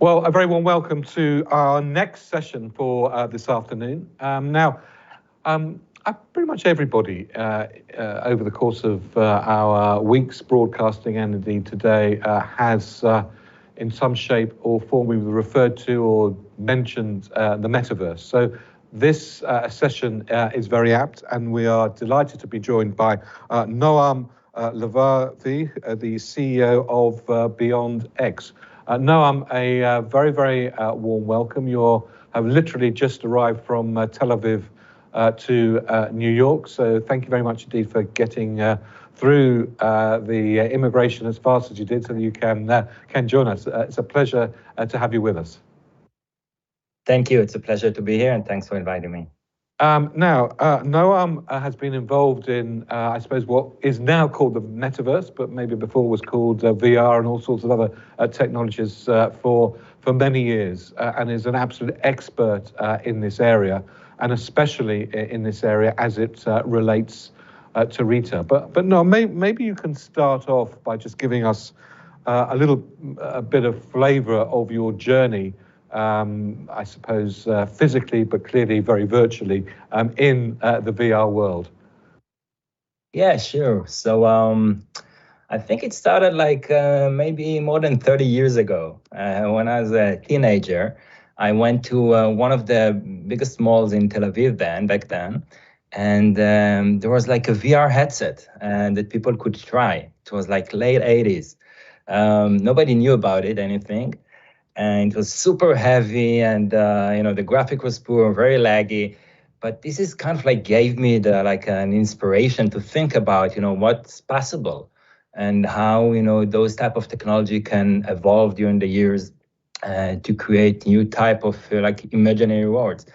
Well, a very warm welcome to our next session for this afternoon. Pretty much everybody over the course of our week's broadcasting and indeed today has in some shape or form we've referred to or mentioned the metaverse. So this session is very apt, and we are delighted to be joined by Noam Levavi, the CEO of ByondXR. Noam, a very, very warm welcome. You have literally just arrived from Tel Aviv to New York, so thank you very much indeed for getting through the immigration as fast as you did so that you can join us. It's a pleasure to have you with us. Thank you. It's a pleasure to be here, and thanks for inviting me. Noam has been involved in, I suppose, what is now called the metaverse, but maybe before was called VR and all sorts of other technologies for many years, and is an absolute expert in this area, and especially in this area as it relates to retail. But no, maybe you can start off by just giving us a bit of flavour of your journey. I suppose physically, but clearly very virtually, in the VR world. Yeah, sure. So I think it started like maybe more than 30 years ago. When I was a teenager, I went to one of the biggest malls in Tel Aviv back then, and there was like a VR headset that people could try. It was like late 80s. Nobody knew about it, anything. And it was super heavy, and the graphic was poor, very laggy. But this is kind of like gave me an inspiration to think about what's possible, and how those type of technology can evolve during the years to create new type of imaginary worlds.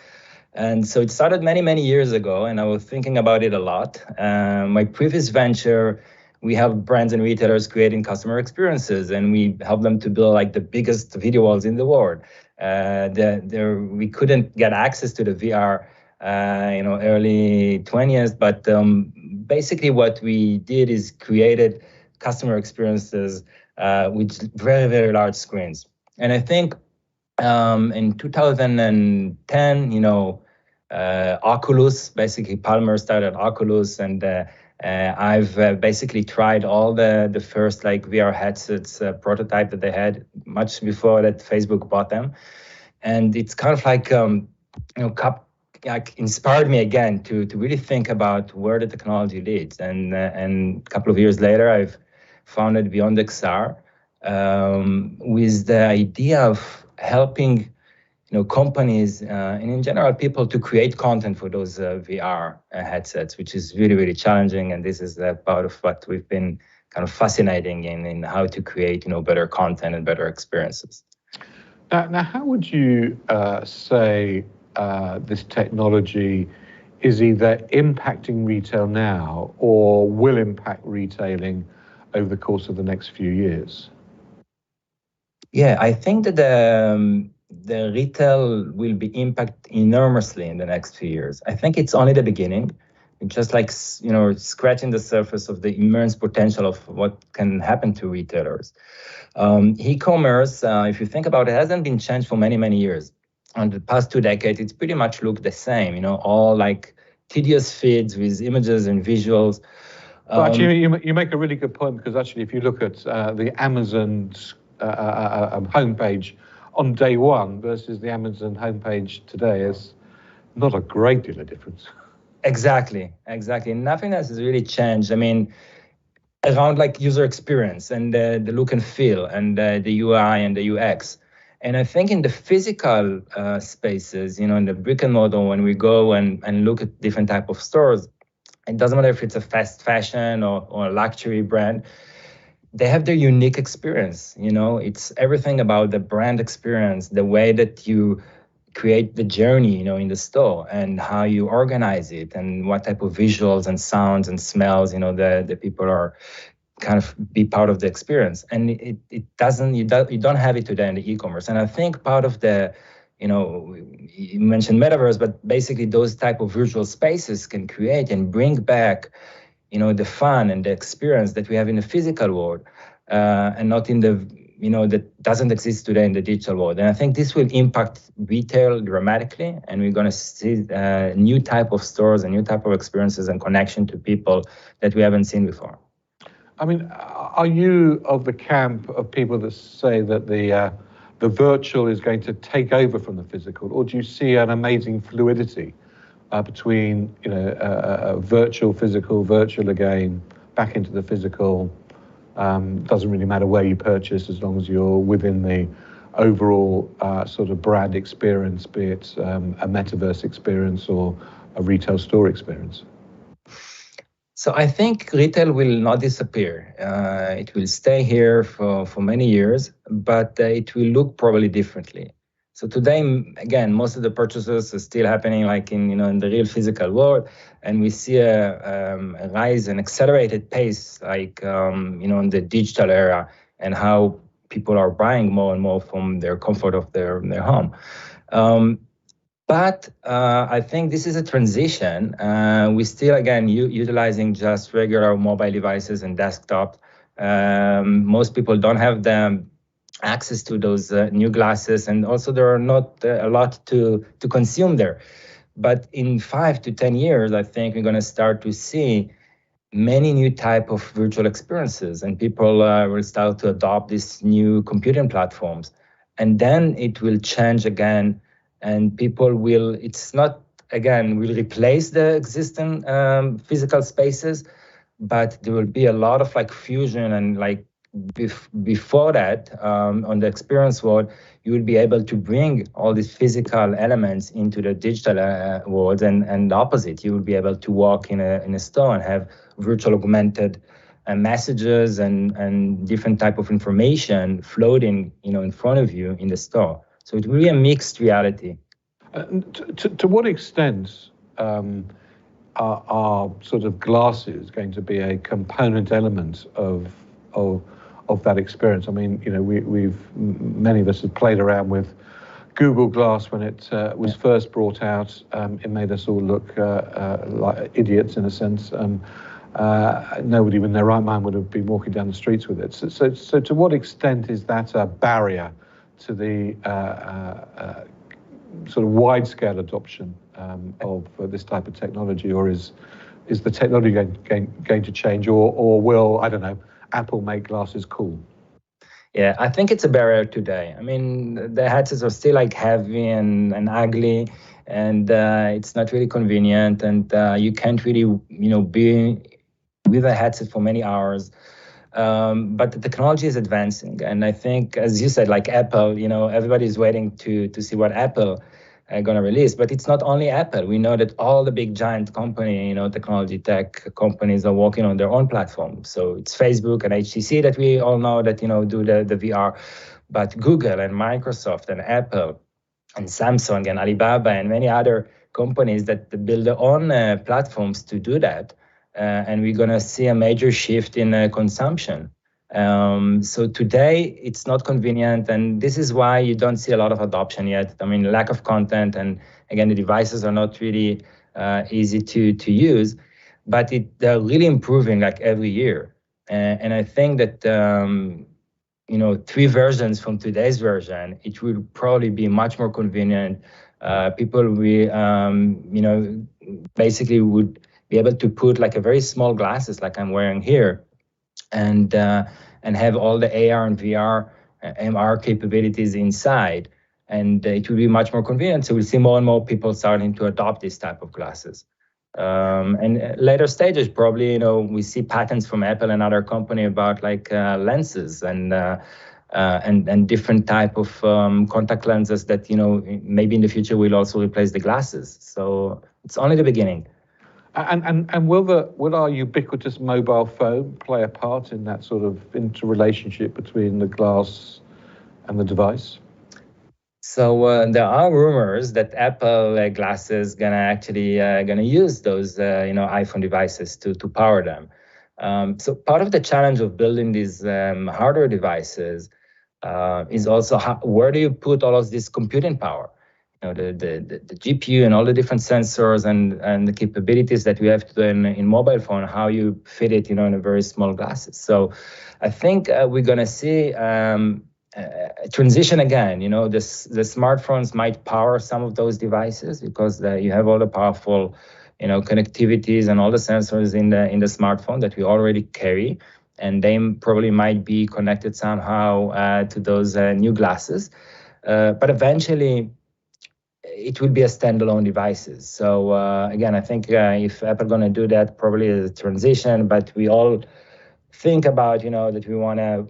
And so it started many years ago, and I was thinking about it a lot. My previous venture, we help brands and retailers creating customer experiences, and we help them to build like the biggest video walls in the world. We couldn't get access to the VR, early 20s, but basically what we did is created customer experiences with very large screens. And I think in 2010, Oculus, basically Palmer started Oculus, and I've basically tried all the first VR headsets prototype that they had much before that Facebook bought them, and it's kind of inspired me again to really think about where the technology leads. And a couple of years later, I've founded ByondXR with the idea of helping companies and in general people to create content for those VR headsets, which is really challenging. And this is part of what we've been kind of fascinating in how to create better content and better experiences. Now, how would you say this technology is either impacting retail now or will impact retailing over the course of the next few years? Yeah, I think that the retail will be impacted enormously in the next few years. I think it's only the beginning. It's just like, scratching the surface of the immense potential of what can happen to retailers. E-commerce, if you think about it, hasn't been changed for many years. On the past 2 decades, it's pretty much looked the same, all like tedious feeds with images and visuals. Well, actually, you make a really good point, because actually, if you look at the Amazon's homepage on day one versus the Amazon homepage today, is not a great deal of difference. Exactly. Nothing has really changed. I mean, around user experience and the look and feel and the UI and the UX. And I think in the physical spaces, in the brick and mortar, when we go and look at different type of stores, it doesn't matter if it's a fast fashion or a luxury brand, they have their unique experience. It's everything about the brand experience, the way that you create the journey, in the store, and how you organize it, and what type of visuals and sounds and smells, the people are kind of be part of the experience. And you don't have it today in the e-commerce. And I think part of the, you mentioned metaverse, but basically those type of virtual spaces can create and bring back the fun and the experience that we have in the physical world, and not in the that doesn't exist today in the digital world. And I think this will impact retail dramatically, and we're going to see new type of stores and new type of experiences and connection to people that we haven't seen before. I mean, are you of the camp of people that say that the virtual is going to take over from the physical, or do you see an amazing fluidity between virtual, physical, virtual again, back into the physical? Doesn't really matter where you purchase as long as you're within the overall sort of brand experience, be it a metaverse experience or a retail store experience. So I think retail will not disappear. It will stay here for many years, but it will look probably differently. So today, again, most of the purchases are still happening like in the real physical world, and we see a rise and accelerated pace like in the digital era, and how people are buying more and more from their comfort of their home. But I think this is a transition. We still, again, utilizing just regular mobile devices and desktop. Most people don't have the access to those new glasses, and also there are not a lot to consume there. But in 5 to 10 years, I think we're going to start to see many new type of virtual experiences, and people will start to adopt these new computing platforms. And then it will change again, and people will, it's not, again, will replace the existing physical spaces, but there will be a lot of like fusion, and like before that, on the experience world, you will be able to bring all these physical elements into the digital world, and the opposite. You will be able to walk in a store and have virtual augmented messages and different type of information floating, in front of you in the store. So it will be a mixed reality. To what extent are sort of glasses going to be a component element of that experience? I mean, many of us have played around with Google Glass when it was first brought out. It made us all look like idiots in a sense. Nobody in their right mind would have been walking down the streets with it. So to what extent is that a barrier to the sort of wide-scale adoption of this type of technology, or is the technology going to change, or will, I don't know, Apple make glasses cool? Yeah, I think it's a barrier today. I mean, the headsets are still like heavy and ugly, and it's not really convenient, and you can't really, be with a headset for many hours. But the technology is advancing, and I think, as you said, like Apple, everybody's waiting to see what Apple are going to release. But it's not only Apple. We know that all the big giant company, technology tech companies are working on their own platform. So it's Facebook and HTC that we all know that, do the VR, but Google and Microsoft and Apple and Samsung and Alibaba and many other companies that build their own platforms to do that. And we're going to see a major shift in consumption. So today it's not convenient, and this is why you don't see a lot of adoption yet. I mean, lack of content, and again, the devices are not really easy to use, but they're really improving like every year. And I think that 3 versions from today's version, it will probably be much more convenient. People will, basically would be able to put like a very small glasses like I'm wearing here, and have all the AR and VR, MR capabilities inside, and it will be much more convenient. So we'll see more and more people starting to adopt this type of glasses. And later stages, probably, we see patents from Apple and other company about like lenses and different type of contact lenses that, maybe in the future will also replace the glasses. So it's only the beginning. And will our ubiquitous mobile phone play a part in that sort of interrelationship between the glass and the device? So there are rumors that Apple glasses gonna use those iPhone devices to power them. So part of the challenge of building these hardware devices is also where do you put all of this computing power? The GPU and all the different sensors and the capabilities that we have to do in mobile phone, how you fit it, in a very small glasses. So I think we're going to see transition again. The smartphones might power some of those devices because you have all the powerful, connectivities and all the sensors in the smartphone that we already carry, and they probably might be connected somehow to those new glasses. But eventually, it will be a standalone devices. So again, I think if Apple going to do that, probably a transition. But we all think about, that we want to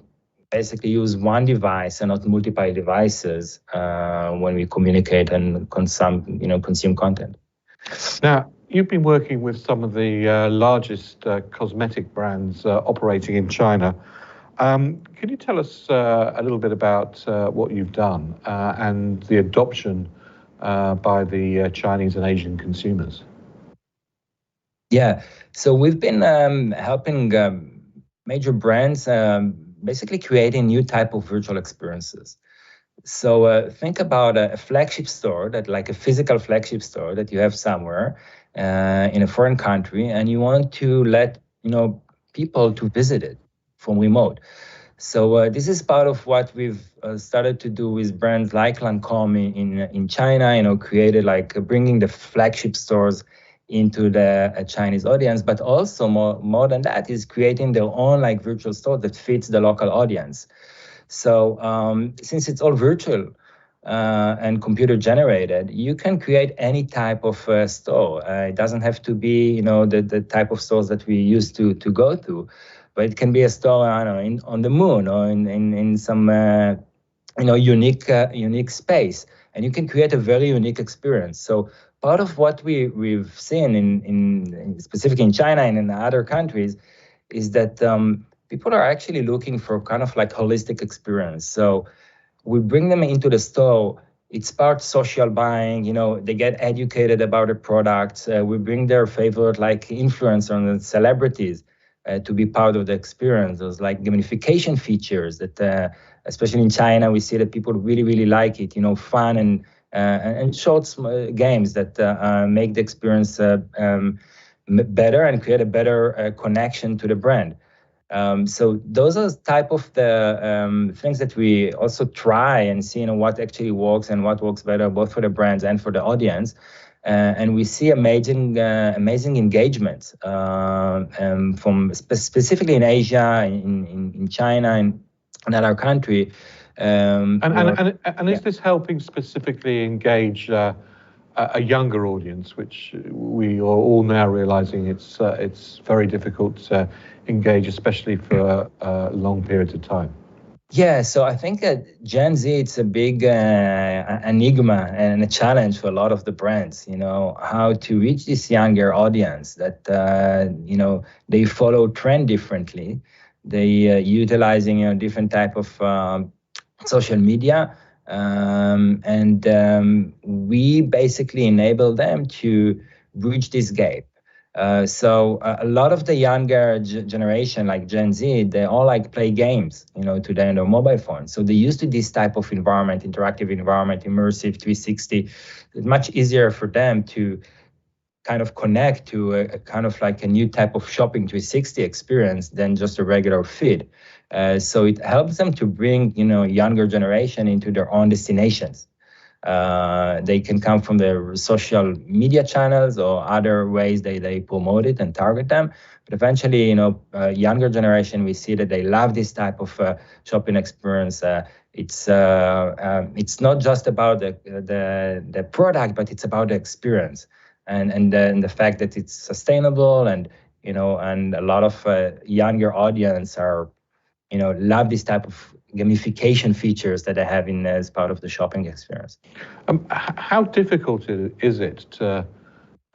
basically use one device and not multiple devices when we communicate and consume content. Now, you've been working with some of the largest cosmetic brands operating in China. Can you tell us a little bit about what you've done and the adoption by the Chinese and Asian consumers? Yeah, so we've been helping major brands basically creating new type of virtual experiences. So think about a flagship store, that like a physical flagship store that you have somewhere in a foreign country, and you want to let people to visit it from remote. So this is part of what we've started to do with brands like Lancome in China. Created like bringing the flagship stores into the Chinese audience, but also more than that is creating their own like virtual store that fits the local audience. So since it's all virtual and computer generated, you can create any type of store. It doesn't have to be the type of stores that we used to go to, but it can be a store on the moon or in some unique space, and you can create a very unique experience. So part of what we've seen in specifically in China and in other countries is that people are actually looking for kind of like holistic experience. So we bring them into the store. It's part social buying. They get educated about the products. We bring their favorite like influencers and celebrities to be part of the experience. Those like gamification features that, especially in China, we see that people really, really like it. Fun and short games that make the experience better and create a better connection to the brand. So those are type of the things that we also try and see what actually works and what works better both for the brands and for the audience. And we see amazing engagement from specifically in Asia, in China, and other country. And is this helping specifically engage a younger audience, which we are all now realizing it's very difficult to engage, especially for long periods of time? Yeah, so I think Gen Z, it's a big enigma and a challenge for a lot of the brands, how to reach this younger audience that, they follow trend differently. They utilizing, different type of social media. And we basically enable them to bridge this gap. So a lot of the younger generation, like Gen Z, they all like play games, today on their mobile phones. So they used to this type of environment, interactive environment, immersive 360. It's much easier for them to kind of connect to a kind of like a new type of shopping 360 experience than just a regular feed. So it helps them to bring, younger generation into their own destinations. They can come from their social media channels or other ways they promote it and target them. But eventually, younger generation, we see that they love this type of shopping experience. It's not just about the product, but it's about the experience and the fact that it's sustainable and a lot of younger audience are love this type of gamification features that I have in as part of the shopping experience. How difficult is it to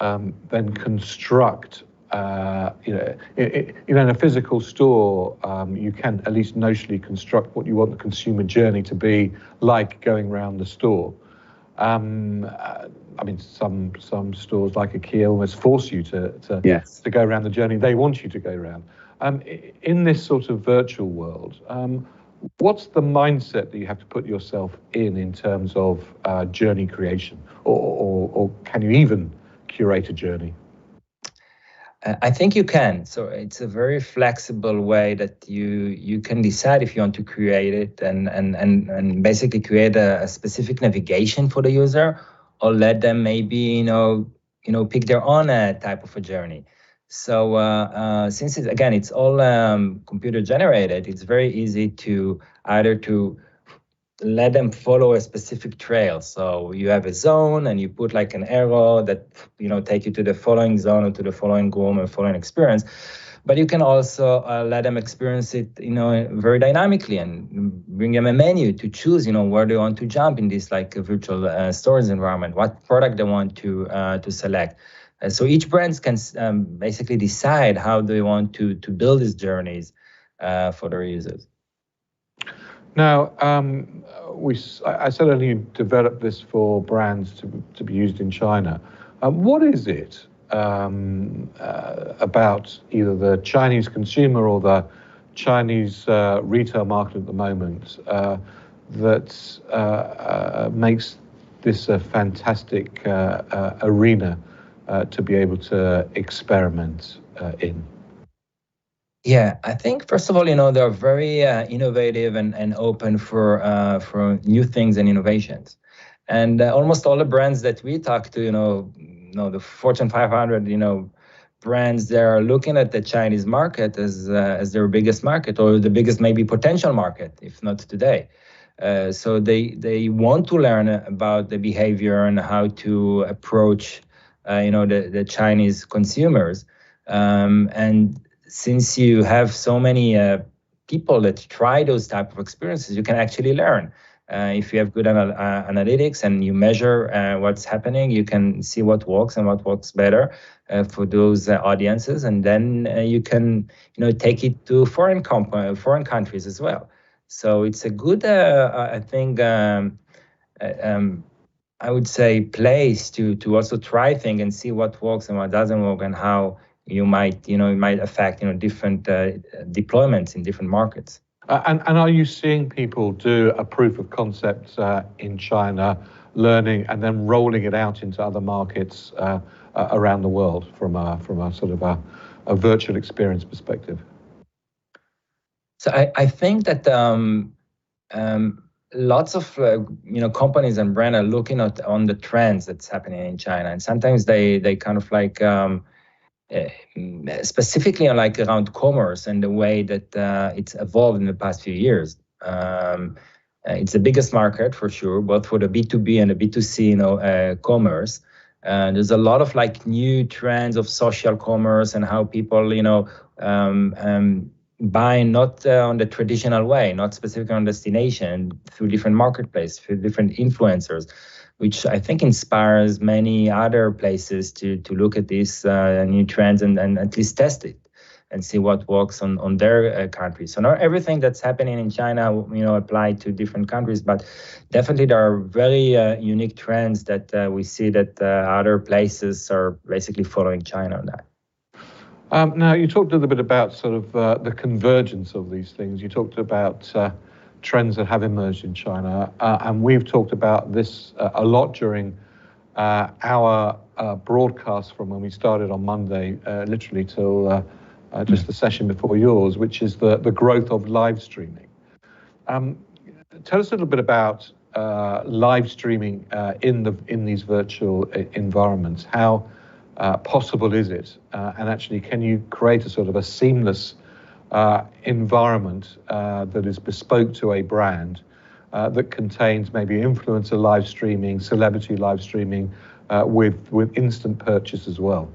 then construct, in a physical store, you can at least notionally construct what you want the consumer journey to be like going around the store. Some stores like IKEA almost force you to go around the journey they want you to go around. In this sort of virtual world, what's the mindset that you have to put yourself in terms of journey creation, or can you even curate a journey? I think you can. So it's a very flexible way that you can decide if you want to create it and basically create a specific navigation for the user, or let them maybe pick their own type of a journey. So since it's all computer generated, it's very easy to either to let them follow a specific trail. So you have a zone and you put like an arrow that take you to the following zone or to the following room or following experience. But you can also let them experience it very dynamically and bring them a menu to choose where they want to jump in this like a virtual storage environment, what product they want to select. So each brand can basically decide how they want to build these journeys for their users. Now, I said earlier you developed this for brands to be used in China. What is it about either the Chinese consumer or the Chinese retail market at the moment that makes this a fantastic arena to be able to experiment in? Yeah, I think first of all, they're very innovative and open for new things and innovations, and almost all the brands that we talk to, the Fortune 500, brands, they're looking at the Chinese market as their biggest market, or the biggest maybe potential market, if not today. So they want to learn about the behavior and how to approach, the Chinese consumers, and since you have so many people that try those type of experiences, you can actually learn. If you have good analytics and you measure what's happening, you can see what works and what works better for those audiences, and then you can take it to foreign countries as well. So it's a good, I think, I would say, place to also try things and see what works and what doesn't work, and how it might affect different deployments in different markets. And are you seeing people do a proof of concept in China, learning and then rolling it out into other markets around the world from a sort of a virtual experience perspective? So I think that lots of companies and brands are looking on the trends that's happening in China, and sometimes they kind of like specifically like around commerce and the way that it's evolved in the past few years. It's the biggest market for sure, both for the B2B and the B2C, commerce. There's a lot of like new trends of social commerce and how people, buy not on the traditional way, not specifically on destination, through different marketplaces, through different influencers, which I think inspires many other places to look at these new trends and at least test it and see what works on their countries. So not everything that's happening in China, apply to different countries, but definitely there are very unique trends that we see that other places are basically following China on that. Now, you talked a little bit about sort of the convergence of these things. You talked about trends that have emerged in China, and we've talked about this a lot during our broadcast from when we started on Monday, literally till just the session before yours, which is the growth of live streaming. Tell us a little bit about live streaming in these virtual environments. How possible is it? And actually, can you create a sort of a seamless environment that is bespoke to a brand that contains maybe influencer live streaming, celebrity live streaming, with instant purchase as well?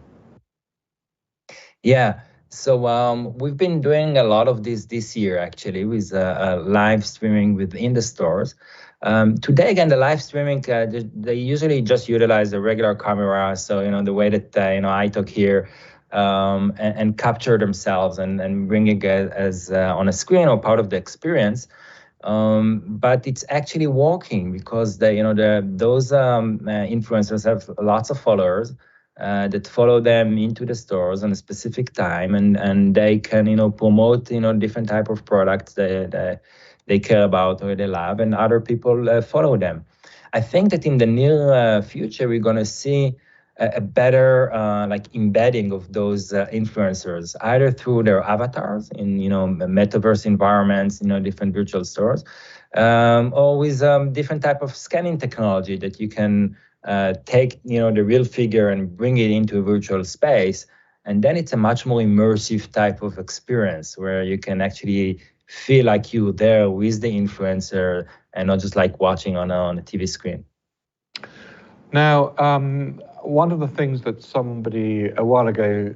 Yeah. So we've been doing a lot of this year, actually, with live streaming within the stores. Today, again, the live streaming, they usually just utilize a regular camera. So, the way that, I talk here and capture themselves and bring it as on a screen or part of the experience. But it's actually working because those influencers have lots of followers that follow them into the stores on a specific time, and they can promote different type of products that they care about or they love, and other people follow them. I think that in the near future we're going to see a better like embedding of those influencers, either through their avatars in metaverse environments, different virtual stores, or with different type of scanning technology that you can take the real figure and bring it into a virtual space, and then it's a much more immersive type of experience where you can actually feel like you're there with the influencer and not just like watching on a TV screen. Now, one of the things that somebody a while ago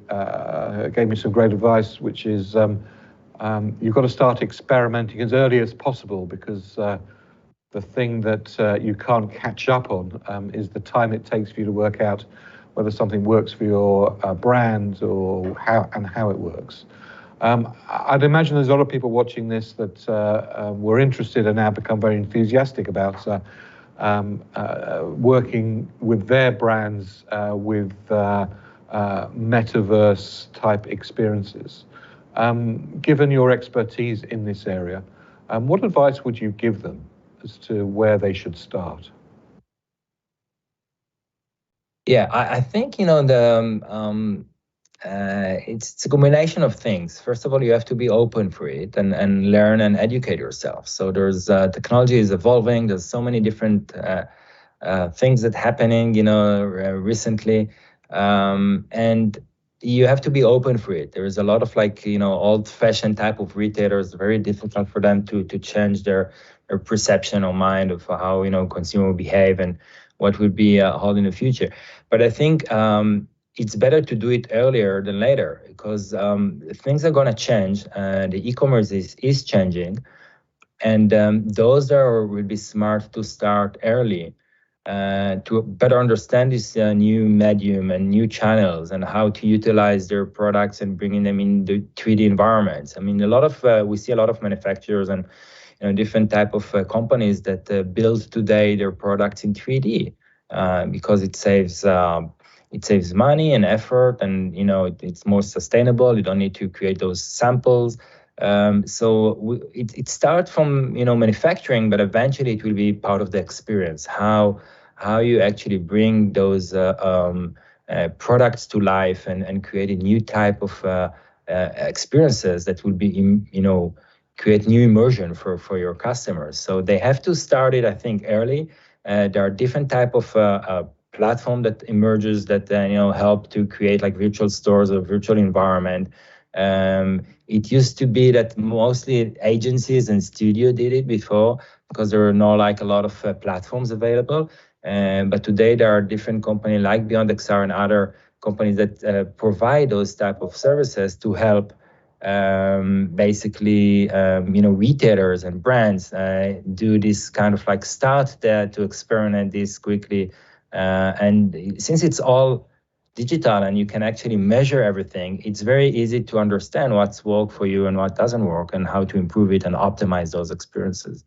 gave me some great advice, which is you've got to start experimenting as early as possible, because the thing that you can't catch up on is the time it takes for you to work out whether something works for your brand or how it works. I'd imagine there's a lot of people watching this that were interested and now become very enthusiastic about working with their brands with metaverse type experiences. Given your expertise in this area, what advice would you give them as to where they should start? Yeah, I think it's a combination of things. First of all, you have to be open for it and learn and educate yourself. So there's technology is evolving. There's so many different things that happening, recently, and you have to be open for it. There is a lot of old-fashioned type of retailers. Very difficult for them to change their perception or mind of how consumer behave and what would be held in the future. But I think it's better to do it earlier than later, because things are going to change. The e-commerce is changing, and those that will be smart to start early to better understand this new medium and new channels and how to utilize their products and bringing them in the 3D environments. I mean, we see a lot of manufacturers and different type of companies that build today their products in 3D because it saves money and effort, and it's more sustainable. You don't need to create those samples. So it starts from manufacturing, but eventually it will be part of the experience. How you actually bring those products to life and create a new type of experiences that will be create new immersion for your customers. So they have to start it, I think, early. There are different type of platform that emerges that help to create like virtual stores or virtual environment. It used to be that mostly agencies and studio did it before, because there were not like a lot of platforms available. But today there are different companies like ByondXR and other companies that provide those type of services to help basically retailers and brands do this kind of like start there to experiment this quickly. And since it's all digital and you can actually measure everything, it's very easy to understand what's worked for you and what doesn't work and how to improve it and optimize those experiences.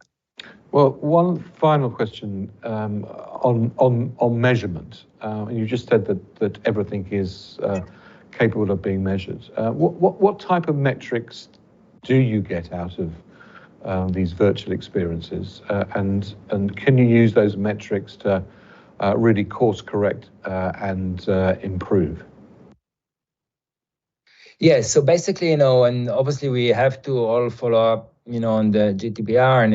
Well, one final question on measurement. You just said that everything is capable of being measured. What type of metrics do you get out of these virtual experiences, and can you use those metrics to really course correct and improve? Yeah, so basically, and obviously we have to all follow up, on the GDPR, and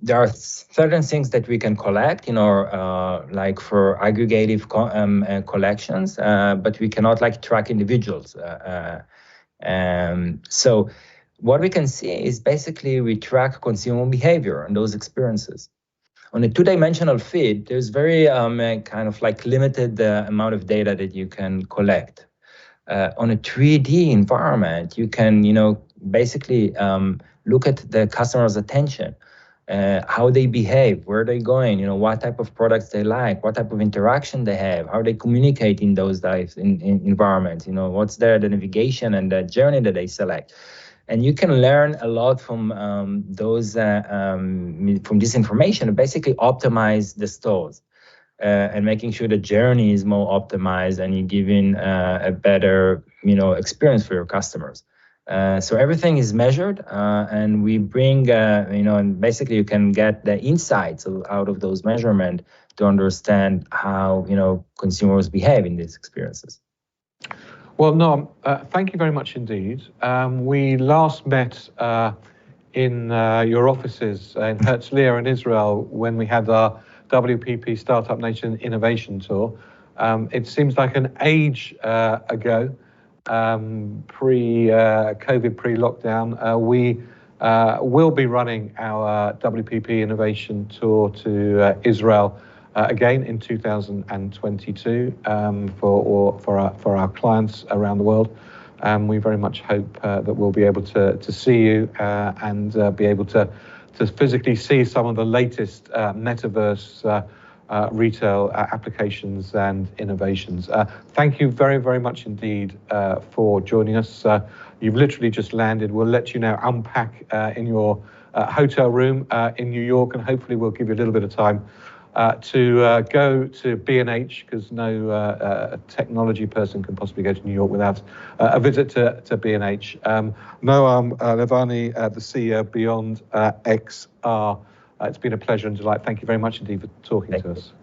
there are certain things that we can collect, like for aggregative collections, but we cannot like track individuals. So what we can see is basically we track consumer behavior and those experiences. On a two-dimensional feed, there's very kind of like limited amount of data that you can collect. On a 3D environment, you can, basically look at the customer's attention, how they behave, where they're going, what type of products they like, what type of interaction they have, how they communicate in those types in environments, what's the navigation and the journey that they select. And you can learn a lot from from this information and basically optimize the stores. And making sure the journey is more optimized and you're giving a better, experience for your customers. So everything is measured, and we bring, and basically you can get the insights out of those measurements to understand how, consumers behave in these experiences. Well, Noam, thank you very much indeed. We last met in your offices in Herzliya in Israel when we had our WPP Startup Nation Innovation Tour. It seems like an age ago, pre-COVID, pre-lockdown. We will be running our WPP Innovation Tour to Israel again in 2022 for our clients around the world. We very much hope that we'll be able to see you and be able to physically see some of the latest metaverse retail applications and innovations. Thank you very, very much indeed for joining us. You've literally just landed. We'll let you now unpack in your hotel room in New York, and hopefully we'll give you a little bit of time to go to B&H, because no technology person can possibly go to New York without a visit to B&H. Noam Levavi, the CEO of ByondXR. It's been a pleasure and delight. Thank you very much indeed for talking to us.